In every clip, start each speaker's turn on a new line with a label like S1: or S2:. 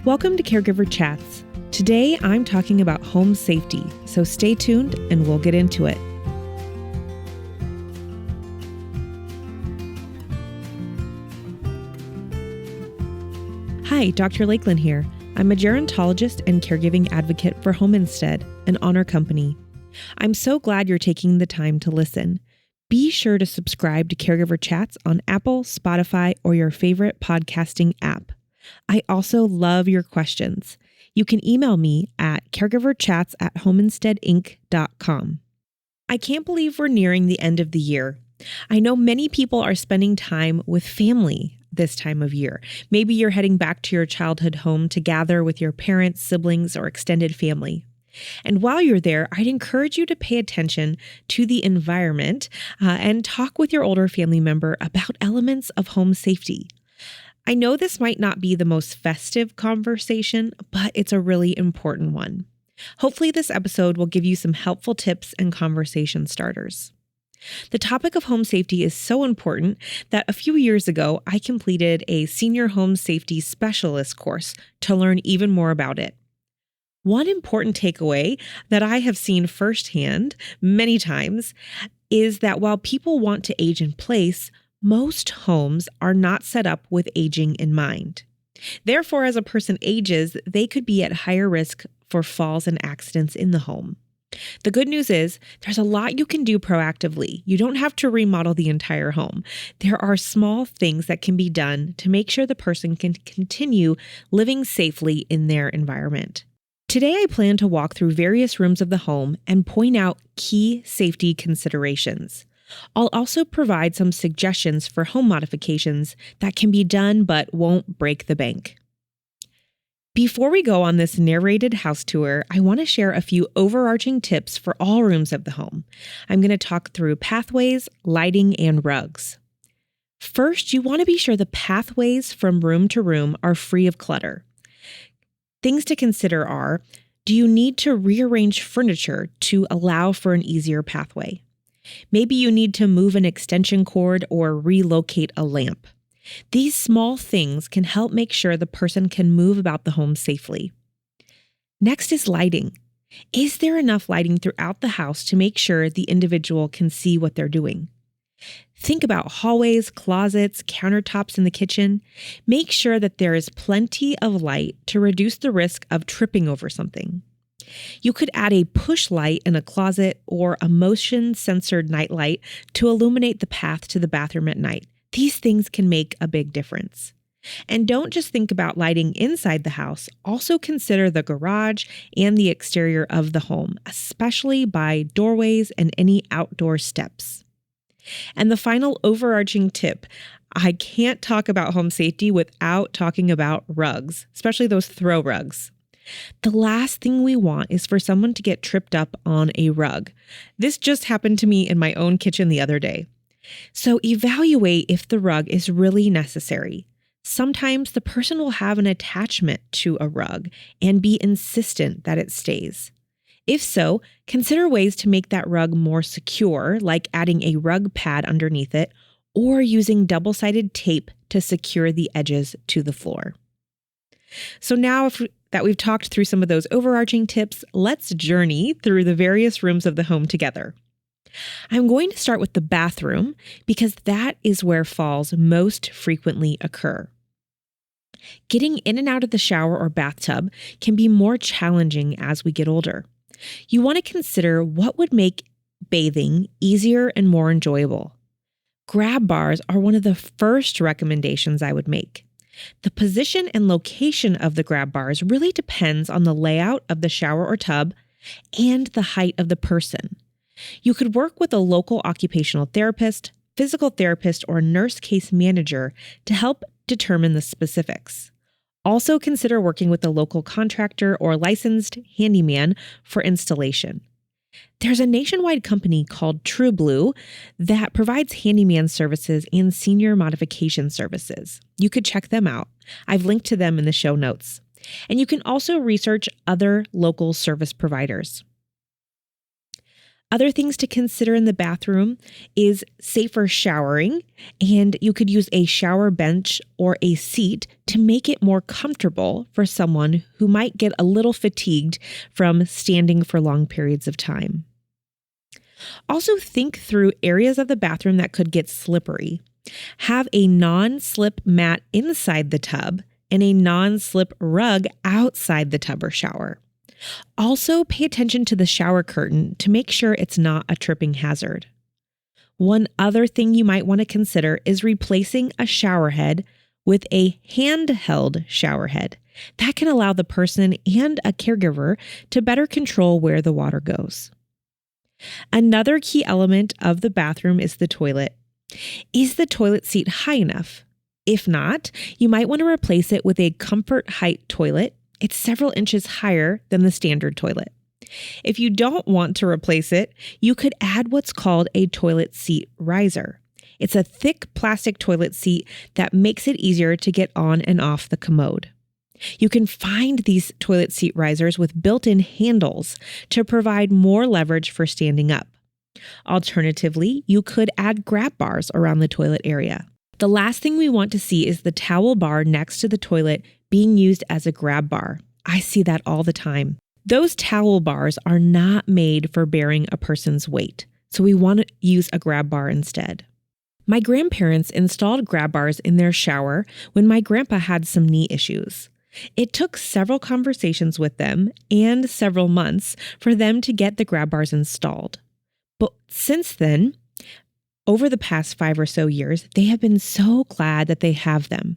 S1: Welcome to Caregiver Chats. Today I'm talking about home safety, so stay tuned and we'll get into it. Hi, Dr. Lakelyn here. I'm a gerontologist and caregiving advocate for Home Instead, an honor company. I'm so glad you're taking the time to listen. Be sure to subscribe to Caregiver Chats on Apple, Spotify, or your favorite podcasting app. I also love your questions. You can email me at caregiverchats@homeinsteadinc.com. I can't believe we're nearing the end of the year. I know many people are spending time with family this time of year. Maybe you're heading back to your childhood home to gather with your parents, siblings, or extended family. And while you're there, I'd encourage you to pay attention to the environment and talk with your older family member about elements of home safety. I know this might not be the most festive conversation, but it's a really important one. Hopefully this episode will give you some helpful tips and conversation starters. The topic of home safety is so important that a few years ago, I completed a senior home safety specialist course to learn even more about it. One important takeaway that I have seen firsthand many times is that while people want to age in place, most homes are not set up with aging in mind. Therefore, as a person ages, they could be at higher risk for falls and accidents in the home. The good news is there's a lot you can do proactively. You don't have to remodel the entire home. There are small things that can be done to make sure the person can continue living safely in their environment. Today, I plan to walk through various rooms of the home and point out key safety considerations. I'll also provide some suggestions for home modifications that can be done but won't break the bank. Before we go on this narrated house tour, I want to share a few overarching tips for all rooms of the home. I'm going to talk through pathways, lighting, and rugs. First, you want to be sure the pathways from room to room are free of clutter. Things to consider are, do you need to rearrange furniture to allow for an easier pathway? Maybe you need to move an extension cord or relocate a lamp. These small things can help make sure the person can move about the home safely. Next is lighting. Is there enough lighting throughout the house to make sure the individual can see what they're doing? Think about hallways, closets, countertops in the kitchen. Make sure that there is plenty of light to reduce the risk of tripping over something. You could add a push light in a closet or a motion-sensored night light to illuminate the path to the bathroom at night. These things can make a big difference. And don't just think about lighting inside the house. Also consider the garage and the exterior of the home, especially by doorways and any outdoor steps. And the final overarching tip, I can't talk about home safety without talking about rugs, especially those throw rugs. The last thing we want is for someone to get tripped up on a rug. This just happened to me in my own kitchen the other day. So evaluate if the rug is really necessary. Sometimes the person will have an attachment to a rug and be insistent that it stays. If so, consider ways to make that rug more secure, like adding a rug pad underneath it or using double-sided tape to secure the edges to the floor. So now that we've talked through some of those overarching tips, let's journey through the various rooms of the home together. I'm going to start with the bathroom because that is where falls most frequently occur. Getting in and out of the shower or bathtub can be more challenging as we get older. You want to consider what would make bathing easier and more enjoyable. Grab bars are one of the first recommendations I would make. The position and location of the grab bars really depends on the layout of the shower or tub and the height of the person. You could work with a local occupational therapist, physical therapist, or nurse case manager to help determine the specifics. Also consider working with a local contractor or licensed handyman for installation. There's a nationwide company called TrueBlue that provides handyman services and senior modification services. You could check them out. I've linked to them in the show notes. And you can also research other local service providers. Other things to consider in the bathroom is safer showering, and you could use a shower bench or a seat to make it more comfortable for someone who might get a little fatigued from standing for long periods of time. Also, think through areas of the bathroom that could get slippery. Have a non-slip mat inside the tub and a non-slip rug outside the tub or shower. Also, pay attention to the shower curtain to make sure it's not a tripping hazard. One other thing you might want to consider is replacing a shower head with a handheld shower head. That can allow the person and a caregiver to better control where the water goes. Another key element of the bathroom is the toilet. Is the toilet seat high enough? If not, you might want to replace it with a comfort height toilet. It's several inches higher than the standard toilet. If you don't want to replace it, you could add what's called a toilet seat riser. It's a thick plastic toilet seat that makes it easier to get on and off the commode. You can find these toilet seat risers with built-in handles to provide more leverage for standing up. Alternatively, you could add grab bars around the toilet area. The last thing we want to see is the towel bar next to the toilet being used as a grab bar. I see that all the time. Those towel bars are not made for bearing a person's weight, so we want to use a grab bar instead. My grandparents installed grab bars in their shower when my grandpa had some knee issues. It took several conversations with them and several months for them to get the grab bars installed. But since then, over the past 5 or so years, they have been so glad that they have them.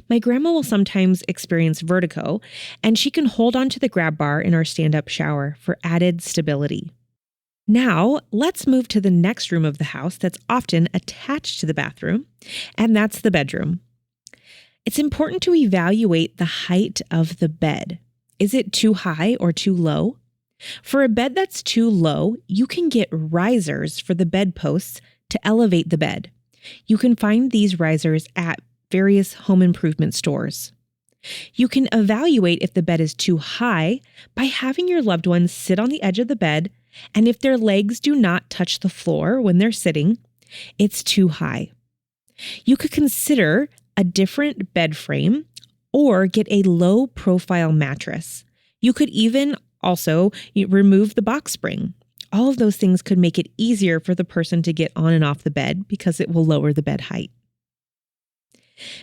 S1: My grandma will sometimes experience vertigo, and she can hold onto the grab bar in our stand-up shower for added stability. Now, let's move to the next room of the house that's often attached to the bathroom, and that's the bedroom. It's important to evaluate the height of the bed. Is it too high or too low? For a bed that's too low, you can get risers for the bedposts to elevate the bed. You can find these risers at various home improvement stores. You can evaluate if the bed is too high by having your loved one sit on the edge of the bed, and if their legs do not touch the floor when they're sitting, it's too high. You could consider a different bed frame or get a low profile mattress. You could even also remove the box spring. All of those things could make it easier for the person to get on and off the bed because it will lower the bed height.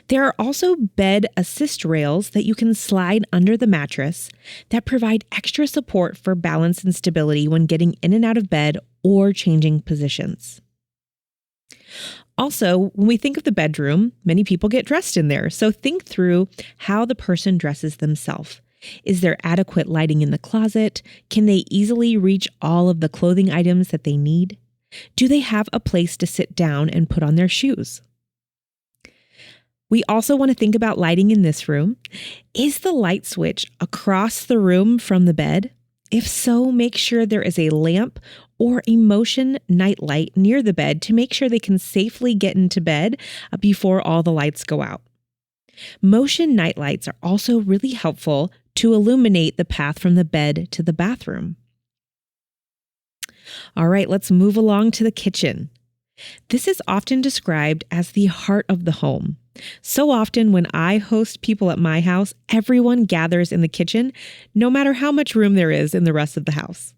S1: There are also bed assist rails that you can slide under the mattress that provide extra support for balance and stability when getting in and out of bed or changing positions. Also, when we think of the bedroom, many people get dressed in there. So think through how the person dresses themselves. Is there adequate lighting in the closet? Can they easily reach all of the clothing items that they need? Do they have a place to sit down and put on their shoes? We also want to think about lighting in this room. Is the light switch across the room from the bed? If so, make sure there is a lamp or a motion night light near the bed to make sure they can safely get into bed before all the lights go out. Motion night lights are also really helpful to illuminate the path from the bed to the bathroom. All right, let's move along to the kitchen. This is often described as the heart of the home. So often when I host people at my house, everyone gathers in the kitchen, no matter how much room there is in the rest of the house.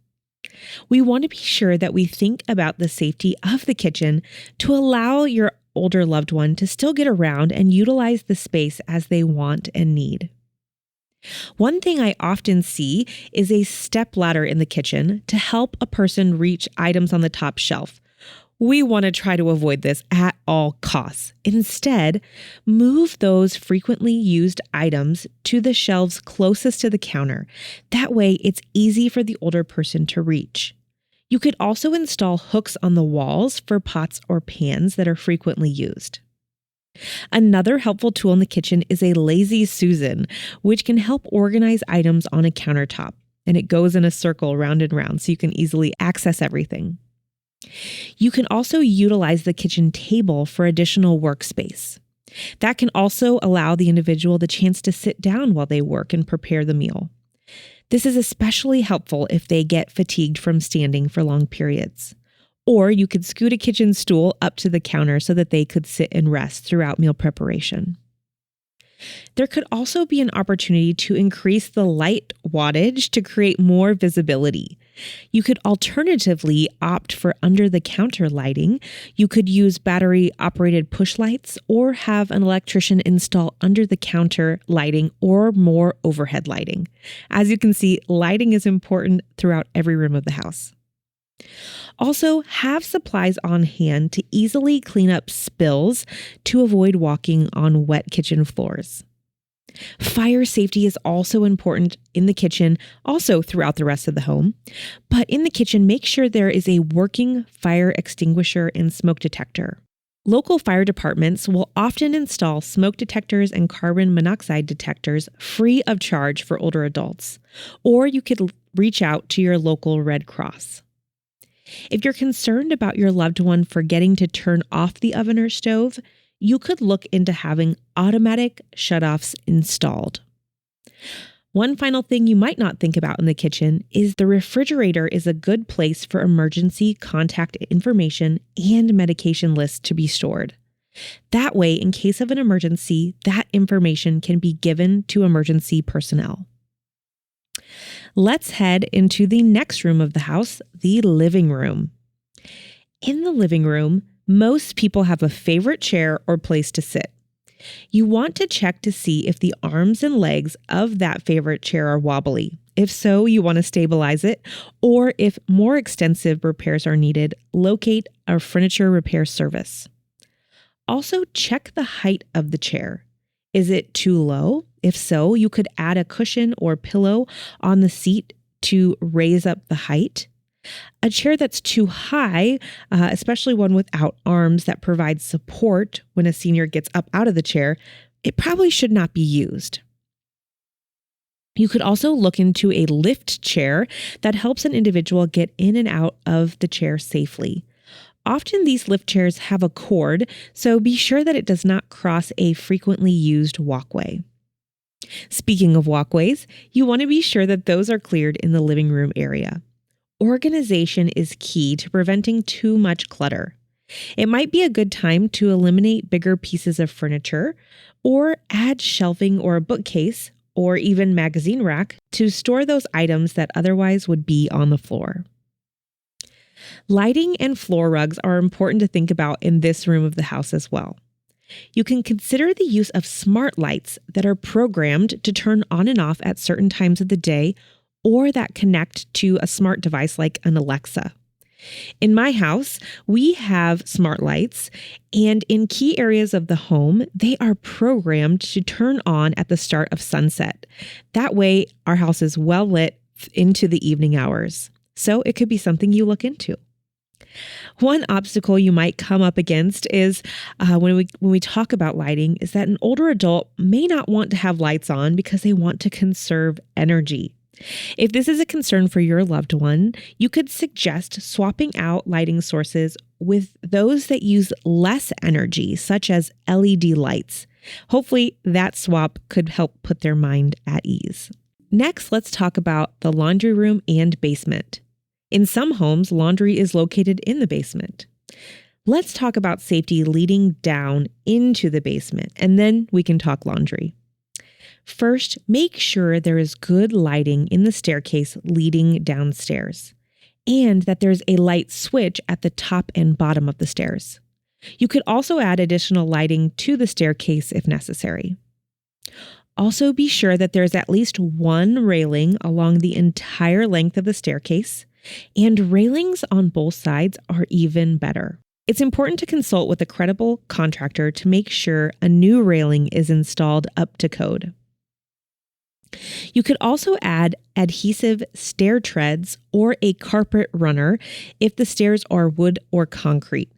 S1: We want to be sure that we think about the safety of the kitchen to allow your older loved one to still get around and utilize the space as they want and need. One thing I often see is a step ladder in the kitchen to help a person reach items on the top shelf. We want to try to avoid this at all costs. Instead, move those frequently used items to the shelves closest to the counter. That way, it's easy for the older person to reach. You could also install hooks on the walls for pots or pans that are frequently used. Another helpful tool in the kitchen is a Lazy Susan, which can help organize items on a countertop. And it goes in a circle round and round so you can easily access everything. You can also utilize the kitchen table for additional workspace. That can also allow the individual the chance to sit down while they work and prepare the meal. This is especially helpful if they get fatigued from standing for long periods. Or you could scoot a kitchen stool up to the counter so that they could sit and rest throughout meal preparation. There could also be an opportunity to increase the light wattage to create more visibility. You could alternatively opt for under-the-counter lighting. You could use battery-operated push lights or have an electrician install under-the-counter lighting or more overhead lighting. As you can see, lighting is important throughout every room of the house. Also, have supplies on hand to easily clean up spills to avoid walking on wet kitchen floors. Fire safety is also important in the kitchen, also throughout the rest of the home. But in the kitchen, make sure there is a working fire extinguisher and smoke detector. Local fire departments will often install smoke detectors and carbon monoxide detectors free of charge for older adults, or you could reach out to your local Red Cross. If you're concerned about your loved one forgetting to turn off the oven or stove, you could look into having automatic shutoffs installed. One final thing you might not think about in the kitchen is the refrigerator is a good place for emergency contact information and medication lists to be stored. That way, in case of an emergency, that information can be given to emergency personnel. Let's head into the next room of the house, the living room. In the living room, most people have a favorite chair or place to sit. You want to check to see if the arms and legs of that favorite chair are wobbly. If so, you want to stabilize it, or if more extensive repairs are needed, locate a furniture repair service. Also, check the height of the chair. Is it too low? If so, you could add a cushion or pillow on the seat to raise up the height. A chair that's too high, especially one without arms that provide support when a senior gets up out of the chair, it probably should not be used. You could also look into a lift chair that helps an individual get in and out of the chair safely. Often these lift chairs have a cord, so be sure that it does not cross a frequently used walkway. Speaking of walkways, you want to be sure that those are cleared in the living room area. Organization is key to preventing too much clutter. It might be a good time to eliminate bigger pieces of furniture or add shelving or a bookcase or even magazine rack to store those items that otherwise would be on the floor. Lighting and floor rugs are important to think about in this room of the house as well. You can consider the use of smart lights that are programmed to turn on and off at certain times of the day or that connect to a smart device like an Alexa. In my house, we have smart lights, and in key areas of the home, they are programmed to turn on at the start of sunset. That way, our house is well lit into the evening hours. So it could be something you look into. One obstacle you might come up against is when we talk about lighting is that an older adult may not want to have lights on because they want to conserve energy. If this is a concern for your loved one, you could suggest swapping out lighting sources with those that use less energy, such as LED lights. Hopefully, that swap could help put their mind at ease. Next, let's talk about the laundry room and basement. In some homes, laundry is located in the basement. Let's talk about safety leading down into the basement, and then we can talk laundry. First, make sure there is good lighting in the staircase leading downstairs, and that there's a light switch at the top and bottom of the stairs. You could also add additional lighting to the staircase if necessary. Also, be sure that there's at least one railing along the entire length of the staircase, and railings on both sides are even better. It's important to consult with a credible contractor to make sure a new railing is installed up to code. You could also add adhesive stair treads or a carpet runner if the stairs are wood or concrete.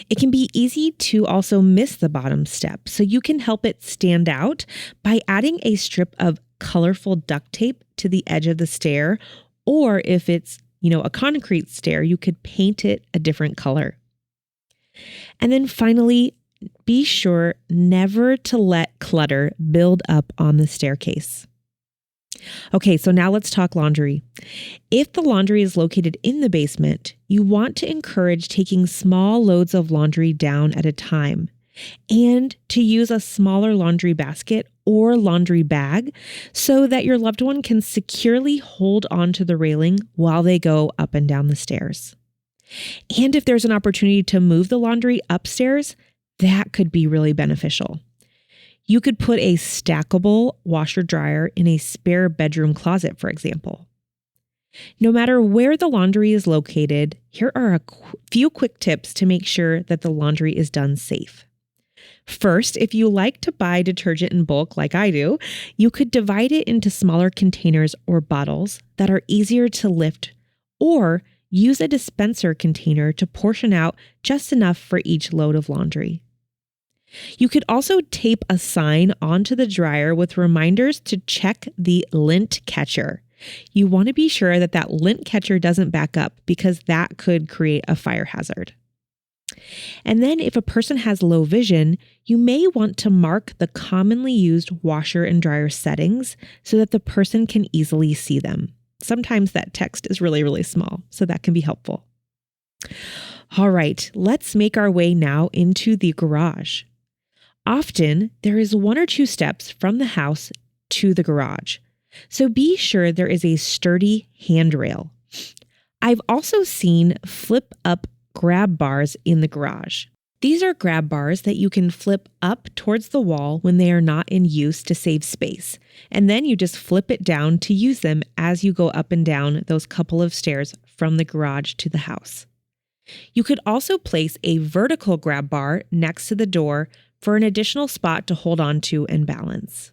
S1: It can be easy to also miss the bottom step, so you can help it stand out by adding a strip of colorful duct tape to the edge of the stair, or if it's, a concrete stair, you could paint it a different color. And then finally, be sure never to let clutter build up on the staircase. Okay, so now let's talk laundry. If the laundry is located in the basement, you want to encourage taking small loads of laundry down at a time and to use a smaller laundry basket or laundry bag so that your loved one can securely hold onto the railing while they go up and down the stairs. And if there's an opportunity to move the laundry upstairs, that could be really beneficial. You could put a stackable washer dryer in a spare bedroom closet, for example. No matter where the laundry is located, here are a few quick tips to make sure that the laundry is done safe. First, if you like to buy detergent in bulk like I do, you could divide it into smaller containers or bottles that are easier to lift, or use a dispenser container to portion out just enough for each load of laundry. You could also tape a sign onto the dryer with reminders to check the lint catcher. You want to be sure that that lint catcher doesn't back up because that could create a fire hazard. And then if a person has low vision, you may want to mark the commonly used washer and dryer settings so that the person can easily see them. Sometimes that text is really, really small, so that can be helpful. All right, let's make our way now into the garage. Often, there is 1 or 2 steps from the house to the garage, so be sure there is a sturdy handrail. I've also seen flip-up grab bars in the garage. These are grab bars that you can flip up towards the wall when they are not in use to save space, and then you just flip it down to use them as you go up and down those couple of stairs from the garage to the house. You could also place a vertical grab bar next to the door for an additional spot to hold on to and balance.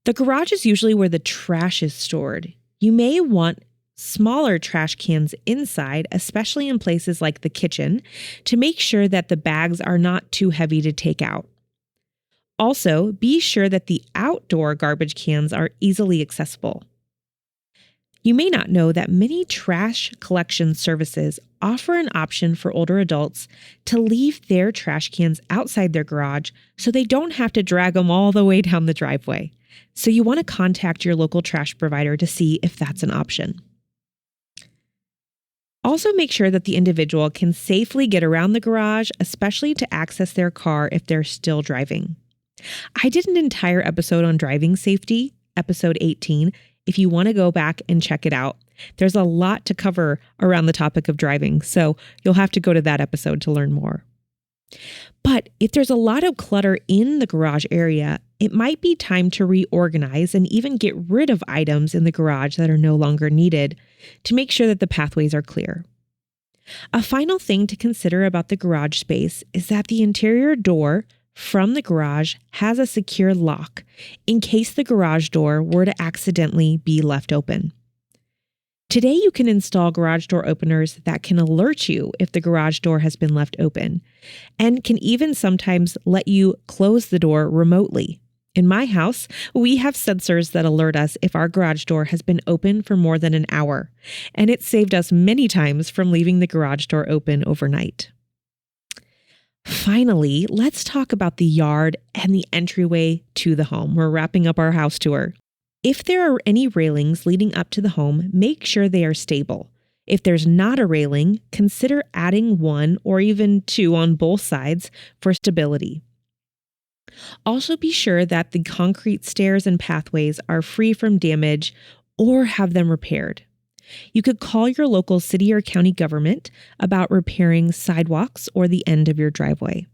S1: The garage is usually where the trash is stored. You may want smaller trash cans inside, especially in places like the kitchen, to make sure that the bags are not too heavy to take out. Also, be sure that the outdoor garbage cans are easily accessible. You may not know that many trash collection services offer an option for older adults to leave their trash cans outside their garage so they don't have to drag them all the way down the driveway. So you want to contact your local trash provider to see if that's an option. Also, make sure that the individual can safely get around the garage, especially to access their car if they're still driving. I did an entire episode on driving safety, episode 18, if you want to go back and check it out. There's a lot to cover around the topic of driving, so you'll have to go to that episode to learn more. But if there's a lot of clutter in the garage area, it might be time to reorganize and even get rid of items in the garage that are no longer needed to make sure that the pathways are clear. A final thing to consider about the garage space is that the interior door from the garage has a secure lock in case the garage door were to accidentally be left open. Today, you can install garage door openers that can alert you if the garage door has been left open and can even sometimes let you close the door remotely. In my house, we have sensors that alert us if our garage door has been open for more than an hour, and it saved us many times from leaving the garage door open overnight. Finally, let's talk about the yard and the entryway to the home. We're wrapping up our house tour. If there are any railings leading up to the home, make sure they are stable. If there's not a railing, consider adding 1 or even 2 on both sides for stability. Also be sure that the concrete stairs and pathways are free from damage or have them repaired. You could call your local city or county government about repairing sidewalks or the end of your driveway.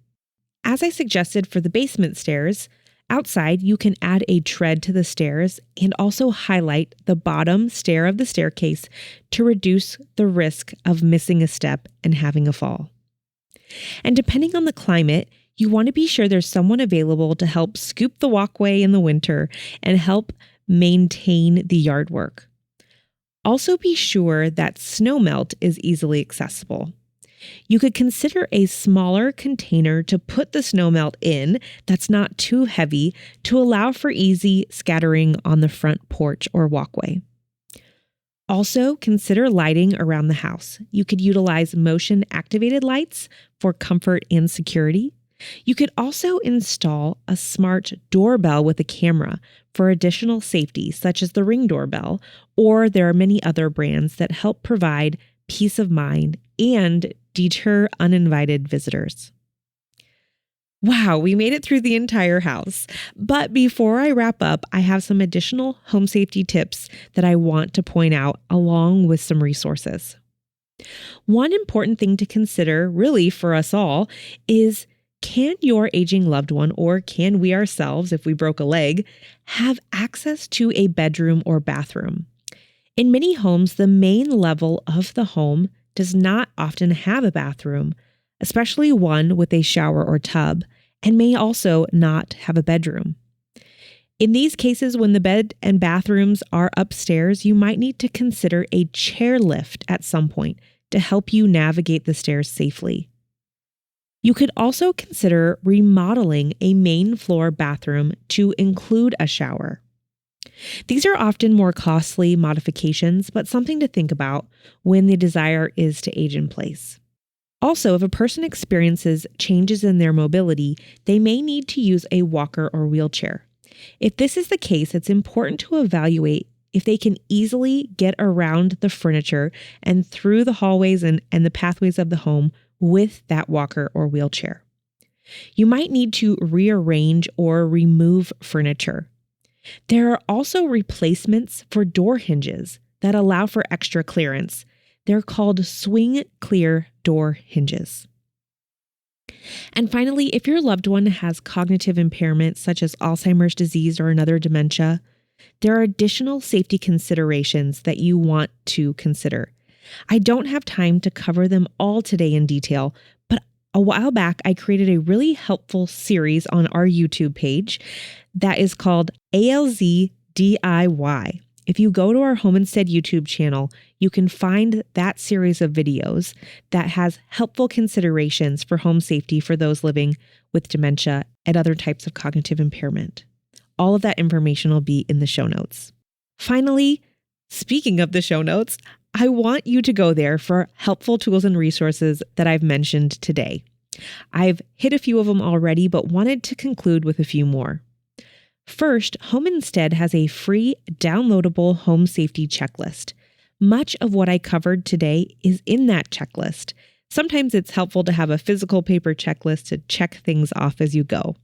S1: As I suggested for the basement stairs, outside you can add a tread to the stairs and also highlight the bottom stair of the staircase to reduce the risk of missing a step and having a fall. And depending on the climate, you want to be sure there's someone available to help scoop the walkway in the winter and help maintain the yard work. Also be sure that snow melt is easily accessible. You could consider a smaller container to put the snow melt in that's not too heavy to allow for easy scattering on the front porch or walkway. Also, consider lighting around the house. You could utilize motion-activated lights for comfort and security. You could also install a smart doorbell with a camera for additional safety, such as the Ring doorbell, or there are many other brands that help provide peace of mind and deter uninvited visitors. Wow, we made it through the entire house. But before I wrap up, I have some additional home safety tips that I want to point out along with some resources. One important thing to consider, really for us all, is can your aging loved one, or can we ourselves, if we broke a leg, have access to a bedroom or bathroom? In many homes, the main level of the home does not often have a bathroom, especially one with a shower or tub, and may also not have a bedroom. In these cases, when the bed and bathrooms are upstairs, you might need to consider a chairlift at some point to help you navigate the stairs safely. You could also consider remodeling a main floor bathroom to include a shower. These are often more costly modifications, but something to think about when the desire is to age in place. Also, if a person experiences changes in their mobility, they may need to use a walker or wheelchair. If this is the case, it's important to evaluate if they can easily get around the furniture and through the hallways and the pathways of the home with that walker or wheelchair. You might need to rearrange or remove furniture. There are also replacements for door hinges that allow for extra clearance. They're called swing clear door hinges. And finally, if your loved one has cognitive impairment such as Alzheimer's disease or another dementia, there are additional safety considerations that you want to consider. I don't have time to cover them all today in detail, but a while back I created a really helpful series on our YouTube page that is called ALZ DIY. If you go to our Home Instead YouTube channel, you can find that series of videos that has helpful considerations for home safety for those living with dementia and other types of cognitive impairment. All of that information will be in the show notes. Finally, speaking of the show notes, I want you to go there for helpful tools and resources that I've mentioned today. I've hit a few of them already, but wanted to conclude with a few more. First, Home Instead has a free downloadable home safety checklist. Much of what I covered today is in that checklist. Sometimes it's helpful to have a physical paper checklist to check things off as you go.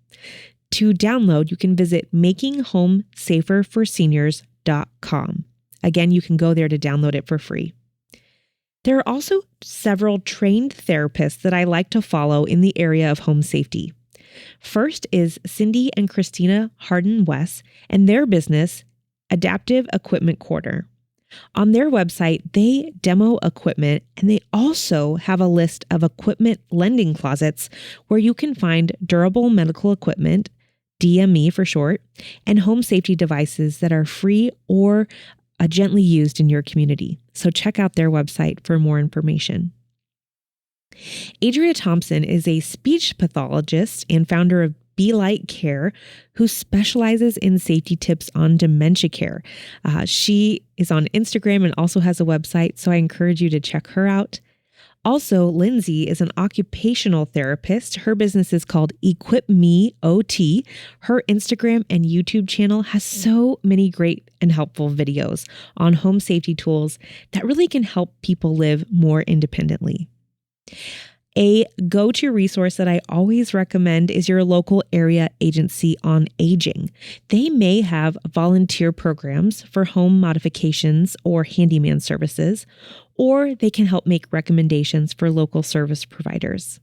S1: To download, you can visit makinghomesaferforseniors.com. Again, you can go there to download it for free. There are also several trained therapists that I like to follow in the area of home safety. First is Cindy and Christina Harden-West and their business, Adaptive Equipment Corner. On their website, they demo equipment, and they also have a list of equipment lending closets where you can find durable medical equipment, DME for short, and home safety devices that are free or gently used in your community. So check out their website for more information. Adria Thompson is a speech pathologist and founder of Be Light Care, who specializes in safety tips on dementia care. She is on Instagram and also has a website, so I encourage you to check her out. Also, Lindsay is an occupational therapist. Her business is called EquipMeOT. Her Instagram and YouTube channel has so many great and helpful videos on home safety tools that really can help people live more independently. A go-to resource that I always recommend is your local area agency on aging. They may have volunteer programs for home modifications or handyman services, or they can help make recommendations for local service providers.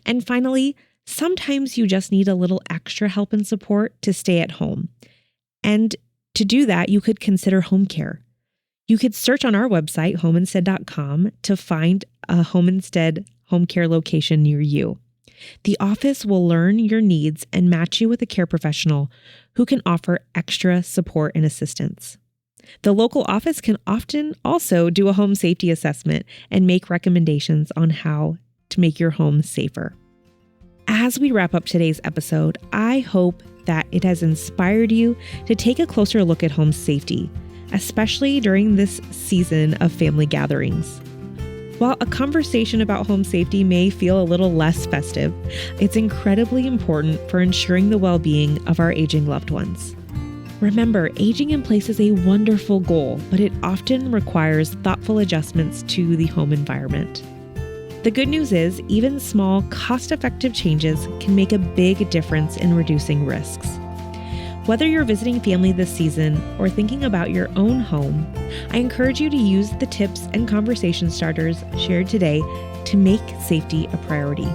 S1: And finally, sometimes you just need a little extra help and support to stay at home. And to do that, you could consider home care. You could search on our website, homeinstead.com, to find a Home Instead home care location near you. The office will learn your needs and match you with a care professional who can offer extra support and assistance. The local office can often also do a home safety assessment and make recommendations on how to make your home safer. As we wrap up today's episode, I hope that it has inspired you to take a closer look at home safety, especially during this season of family gatherings. While a conversation about home safety may feel a little less festive, it's incredibly important for ensuring the well-being of our aging loved ones. Remember, aging in place is a wonderful goal, but it often requires thoughtful adjustments to the home environment. The good news is, even small, cost-effective changes can make a big difference in reducing risks. Whether you're visiting family this season or thinking about your own home, I encourage you to use the tips and conversation starters shared today to make safety a priority.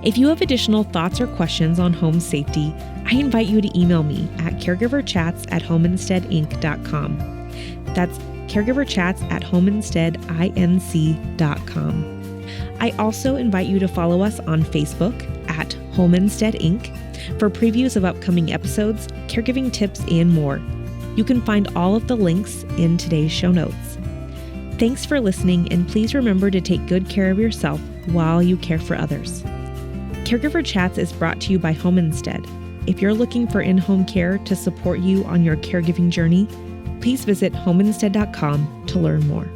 S1: If you have additional thoughts or questions on home safety, I invite you to email me at caregiverchats@homeinsteadinc.com. That's caregiverchats@homeinsteadinc.com. I also invite you to follow us on Facebook at Home Instead Inc. for previews of upcoming episodes, caregiving tips, and more. You can find all of the links in today's show notes. Thanks for listening, and please remember to take good care of yourself while you care for others. Caregiver Chats is brought to you by Home Instead. If you're looking for in-home care to support you on your caregiving journey, please visit homeinstead.com to learn more.